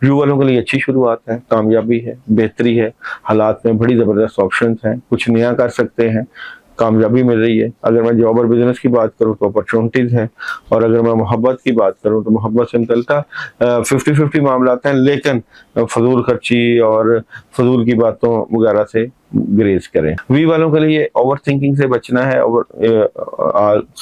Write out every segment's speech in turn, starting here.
Drew वालों के लिए अच्छी शुरुआत है, कामयाबी है, बेहतरी है, हालात में बड़ी ज़बरदस्त ऑप्शंस हैं, कुछ नया कर सकते हैं, कामयाबी मिल रही है। अगर मैं जॉब और बिजनेस की बात करूँ तो अपॉर्चुनिटीज़ हैं, और अगर मैं मोहब्बत की बात करूँ तो मोहब्बत से निकलता 50-50 मामलात हैं, लेकिन फजूल खर्ची और फजूल की बातों वगैरह से ग्रेज करें। वी वालों के लिए ओवर थिंकिंग से बचना है,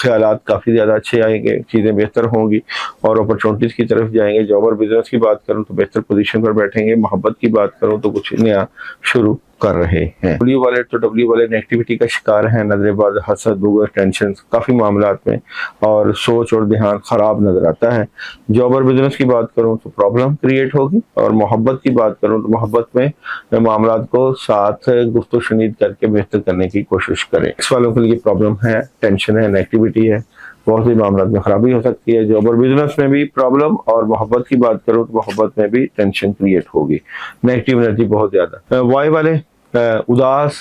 ख्यालात काफ़ी ज़्यादा अच्छे आएंगे, चीज़ें बेहतर होंगी और अपॉर्चुनिटीज़ की तरफ जाएंगे। जॉब और बिजनेस की बात करूँ तो बेहतर पोजीशन पर बैठेंगे, मोहब्बत की बात करूँ तो कुछ नया शुरू कर रहे हैं। डब्ल्यू वाले नेगेटिविटी का शिकार हैं, नजरबाज, हसद, बुग़्ज़, टेंशन काफ़ी मामलात में, और सोच और ध्यान ख़राब नज़र आता है। जॉब और बिजनेस की बात करूँ तो प्रॉब्लम क्रिएट होगी, और मोहब्बत की बात करूँ तो मोहब्बत में मामलात को साथ गुफ्तगू शनीद करके बेहतर करने की कोशिश करें। इस वालों के लिए प्रॉब्लम है, टेंशन है, नेगेटिविटी है, बहुत सी मामलात में खराबी हो सकती है। जॉब और बिजनेस में भी प्रॉब्लम, और मोहब्बत की बात करूँ तो मोहब्बत में भी टेंशन क्रिएट होगी, नेगेटिव एनर्जी बहुत ज़्यादा। वाई वाले उदास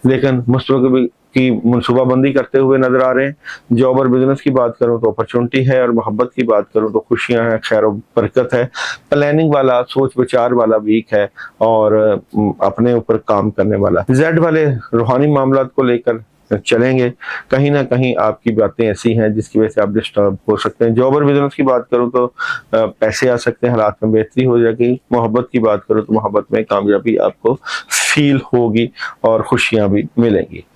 लेकिन मुस्तकबिल की मनसूबाबंदी करते हुए नजर आ रहे हैं। जॉब और बिजनेस की बात करूं तो अपॉर्चुनिटी है, और मोहब्बत की बात करूं तो खुशियां हैं, खैर और बरकत है। प्लानिंग वाला, सोच विचार वाला वीक है, और अपने ऊपर काम करने वाला। जेड वाले रूहानी मामलात को लेकर चलेंगे, कहीं ना कहीं आपकी बातें ऐसी हैं जिसकी वजह से आप डिस्टर्ब हो सकते हैं। जॉब और बिजनेस की बात करूं तो पैसे आ सकते हैं, हालात में बेहतरी हो जाएगी। मोहब्बत की बात करूं तो मोहब्बत में कामयाबी आपको फील होगी और खुशियां भी मिलेंगी।